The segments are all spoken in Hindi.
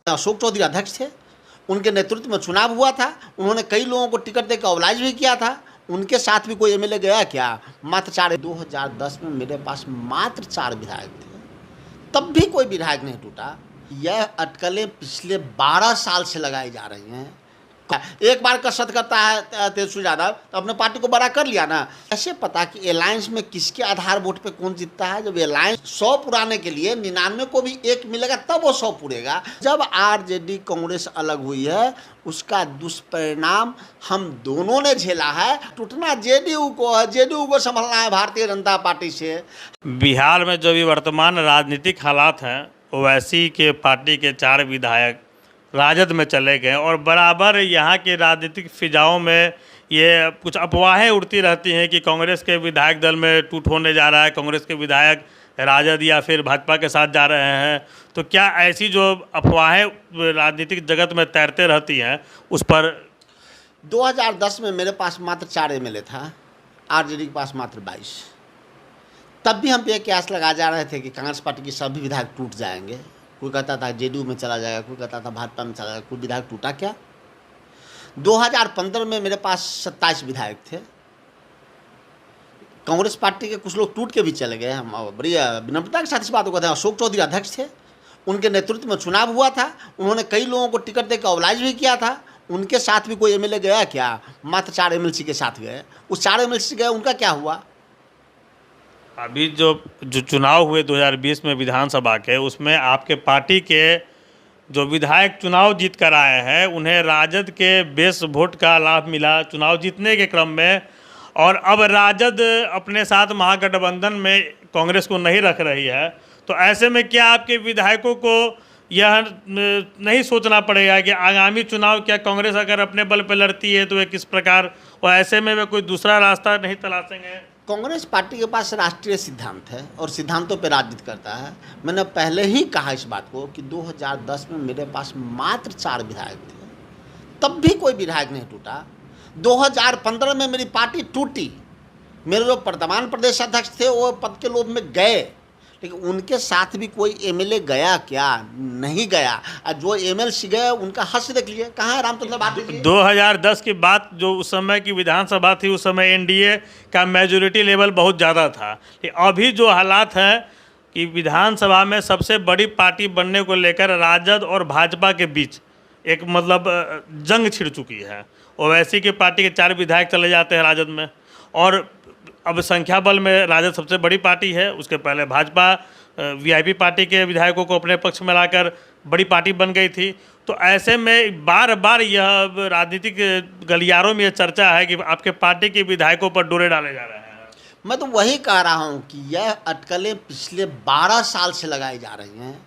अशोक चौधरी अध्यक्ष थे, उनके नेतृत्व में चुनाव हुआ था, उन्होंने कई लोगों को टिकट देकर ऑबलाइज भी किया था। उनके साथ भी कोई एमएलए गया क्या? मात्र 4। 2010 में मेरे पास मात्र 4 विधायक थे, तब भी कोई विधायक नहीं टूटा। यह अटकलें पिछले 12 साल से लगाई जा रही हैं। एक बार कसरत करता है तेजस्वी यादव तो अपने पार्टी को बड़ा कर लिया ना। ऐसे पता कि अलायंस में किसके आधार वोट पे कौन जीतता है? जब अलायंस 100 पुराने के लिए 99 को भी 1 मिलेगा तब वो 100 पूरेगा। जब आरजेडी कांग्रेस अलग हुई है उसका दुष्परिणाम हम दोनों ने झेला है। टूटना जेडीयू को है, जेडीयू को संभालना है भारतीय जनता पार्टी से। बिहार में जो भी वर्तमान राजनीतिक हालात हैं ओवैसी के पार्टी के 4 विधायक राजद में चले गए और बराबर यहाँ के राजनीतिक फिजाओं में ये कुछ अफवाहें उड़ती रहती हैं कि कांग्रेस के विधायक दल में टूट होने जा रहा है, कांग्रेस के विधायक राजद या फिर भाजपा के साथ जा रहे हैं। तो क्या ऐसी जो अफवाहें राजनीतिक जगत में तैरते रहती हैं उस पर 2010 में मेरे पास मात्र 4 एमएलए था, आरजेडी के पास मात्र 22। तब भी हम पे कयास लगा जा रहे थे कि कांग्रेस पार्टी के सभी विधायक टूट जाएंगे। कोई कहता था जेडीयू में चला जाएगा, कोई कहता था भाजपा में चला जाएगा। कोई विधायक टूटा क्या? 2015 में मेरे पास 27 विधायक थे। कांग्रेस पार्टी के कुछ लोग टूट के भी चले गए। हम बड़ी विनम्रता के साथ इस बात को कहते हैं। अशोक चौधरी अध्यक्ष थे, उनके नेतृत्व में चुनाव हुआ था, उन्होंने कई लोगों को टिकट देकर ऑबलाइज भी किया था। उनके साथ भी कोई एमएलए गया क्या? मात्र 4 एमएलसी के साथ गए। उस 4 एमएलसी गए, उनका क्या हुआ? अभी जो चुनाव हुए 2020 में विधानसभा के, उसमें आपके पार्टी के जो विधायक चुनाव जीत कर आए हैं उन्हें राजद के बेस वोट का लाभ मिला चुनाव जीतने के क्रम में। और अब राजद अपने साथ महागठबंधन में कांग्रेस को नहीं रख रही है। तो ऐसे में क्या आपके विधायकों को यह नहीं सोचना पड़ेगा कि आगामी चुनाव क्या कांग्रेस अगर अपने बल पर लड़ती है तो वे किस प्रकार, और ऐसे में वे कोई दूसरा रास्ता नहीं तलाशेंगे? कांग्रेस पार्टी के पास राष्ट्रीय सिद्धांत है और सिद्धांतों पर राजनीति करता है। मैंने पहले ही कहा इस बात को कि 2010 में मेरे पास मात्र 4 विधायक थे, तब भी कोई विधायक नहीं टूटा। 2015 में मेरी पार्टी टूटी। मेरे जो वर्तमान प्रदेश अध्यक्ष थे वो पद के लोभ में गए, लेकिन उनके साथ भी कोई एमएलए गया क्या? नहीं गया। और जो एमएलसी गए उनका हश्र देख लीजिए, कहाँ है रामचंद्र बात? 2010 की बात, जो उस समय की विधानसभा थी, उस समय एनडीए का मेजोरिटी लेवल बहुत ज़्यादा था। अभी जो हालात हैं कि विधानसभा में सबसे बड़ी पार्टी बनने को लेकर राजद और भाजपा के बीच एक जंग छिड़ चुकी है। ओवैसी की पार्टी के 4 विधायक चले जाते हैं राजद में, और अब संख्या बल में राजद सबसे बड़ी पार्टी है। उसके पहले भाजपा वीआईपी पार्टी के विधायकों को अपने पक्ष में लाकर बड़ी पार्टी बन गई थी। तो ऐसे में बार बार यह राजनीतिक गलियारों में यह चर्चा है कि आपके पार्टी के विधायकों पर डोरे डाले जा रहे हैं। मैं तो वही कह रहा हूँ कि यह अटकलें पिछले 12 साल से लगाई जा रही हैं।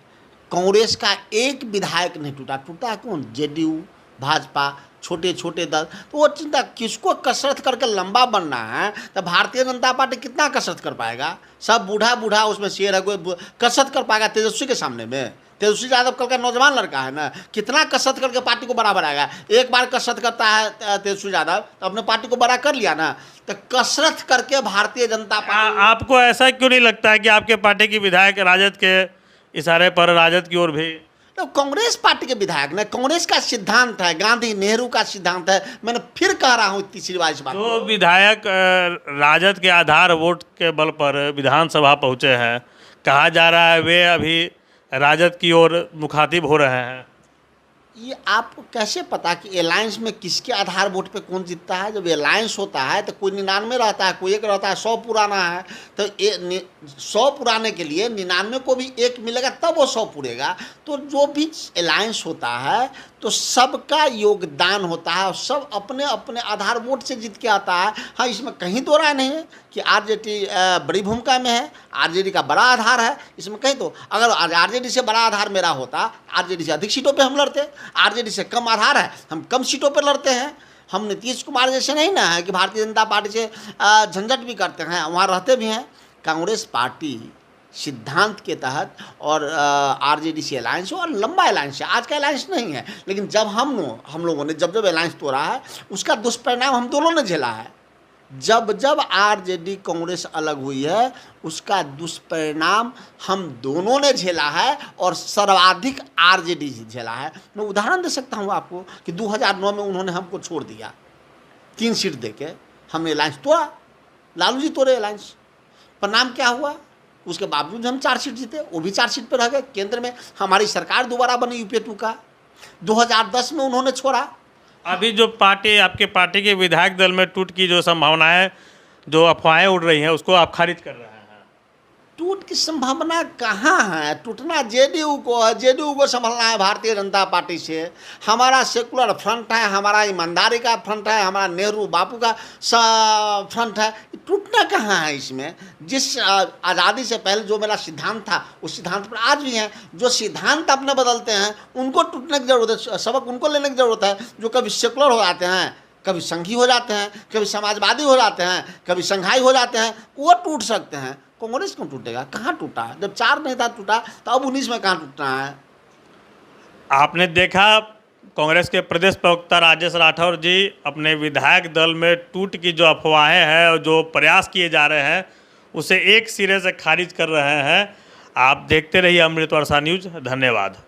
कांग्रेस का एक विधायक नहीं टूटा। टूटा कौन? जेडीयू, भाजपा, छोटे छोटे दल। तो वो चिंता किसको कसरत करके लंबा बनना है, तो भारतीय जनता पार्टी कितना कसरत कर पाएगा? सब बूढ़ा बूढ़ा उसमें शेर है, कोई कसरत कर पाएगा तेजस्वी के सामने में? तेजस्वी यादव कल का नौजवान लड़का है ना, कितना कसरत करके पार्टी को बड़ा बनाएगा? एक बार कसरत करता है तेजस्वी यादव तो अपने पार्टी को बड़ा कर लिया ना। तो कसरत करके भारतीय जनता पार्टी। आपको ऐसा क्यों नहीं लगता है कि आपके पार्टी के विधायक राजद के इशारे पर राजद की ओर भी? तो कांग्रेस पार्टी के विधायक ने, कांग्रेस का सिद्धांत है, गांधी नेहरू का सिद्धांत है। मैंने फिर कह रहा हूँ तीसरी बार इस बात। तो विधायक राजद के आधार वोट के बल पर विधानसभा पहुँचे हैं, कहा जा रहा है वे अभी राजद की ओर मुखातिब हो रहे हैं। ये आपको कैसे पता कि अलायंस में किसके आधार वोट पे कौन जीतता है? जब अलायंस होता है तो कोई 99 रहता है, कोई 1 रहता है, 100 पुराना है। तो 100 पुराने के लिए 99 को भी 1 मिलेगा तब वो 100 पूरेगा। तो जो भी अलायंस होता है तो सबका योगदान होता है और सब अपने अपने आधार वोट से जीत के आता है। हाँ, इसमें कहीं दो राय नहीं है कि आरजेडी बड़ी भूमिका में है, आरजेडी का बड़ा आधार है। इसमें कहीं तो अगर आरजेडी से बड़ा आधार मेरा होता, आरजेडी से अधिक सीटों पे हम लड़ते। आरजेडी से कम आधार है, हम कम सीटों पर लड़ते हैं। हम नीतीश कुमार जैसे नहीं ना है कि भारतीय जनता पार्टी से झंझट भी करते हैं, वहाँ रहते भी हैं। कांग्रेस पार्टी सिद्धांत के तहत और आरजेडी से अलायंस हो, और लंबा अलायंस है। आज का अलायंस नहीं है, लेकिन जब हम लोगों ने जब अलायंस तोड़ा है उसका दुष्परिणाम हम दोनों ने झेला है। जब जब आरजेडी कांग्रेस अलग हुई है उसका दुष्परिणाम हम दोनों ने झेला है और सर्वाधिक आरजेडी झेला है। मैं उदाहरण दे सकता हूँ आपको कि 2009 में उन्होंने हमको छोड़ दिया 3 सीट देके, हमने अलायंस तोड़ा, लालू जी तोड़े अलायंस, परिणाम क्या हुआ? उसके बावजूद हम 4 सीट जीते, वो भी 4 सीट पर रह गए। केंद्र में हमारी सरकार दोबारा बनी यूपीए 2 का। 2010 में उन्होंने छोड़ा। अभी जो पार्टी आपके पार्टी के विधायक दल में टूट की जो संभावनाएं, जो अफवाहें उड़ रही हैं, उसको आप खारिज कर रहे हैं? टूट की संभावना कहाँ है? टूटना जेडीयू को है, जेडीयू को संभालना है भारतीय जनता पार्टी से। हमारा सेकुलर फ्रंट है, हमारा ईमानदारी का फ्रंट है, हमारा नेहरू बापू का फ्रंट है। टूटना कहाँ है इसमें? जिस आज़ादी से पहले जो मेरा सिद्धांत था उस सिद्धांत पर आज भी हैं। जो सिद्धांत अपने बदलते हैं उनको टूटने की ज़रूरत है, सबक उनको लेने की ज़रूरत है। जो कभी सेकुलर हो जाते हैं, कभी संघी हो जाते हैं, कभी समाजवादी हो जाते हैं, कभी संघाई हो जाते हैं, वो टूट सकते हैं। कांग्रेस क्यों टूटेगा? कहाँ टूटा है? जब 4 में था टूटा तो अब 19 में कहाँ टूटना है? आपने देखा कांग्रेस के प्रदेश प्रवक्ता राजेश राठौर जी अपने विधायक दल में टूट की जो अफवाहें हैं और जो प्रयास किए जा रहे हैं उसे एक सिरे से खारिज कर रहे हैं। आप देखते रहिए अमृत वर्षा न्यूज़। धन्यवाद।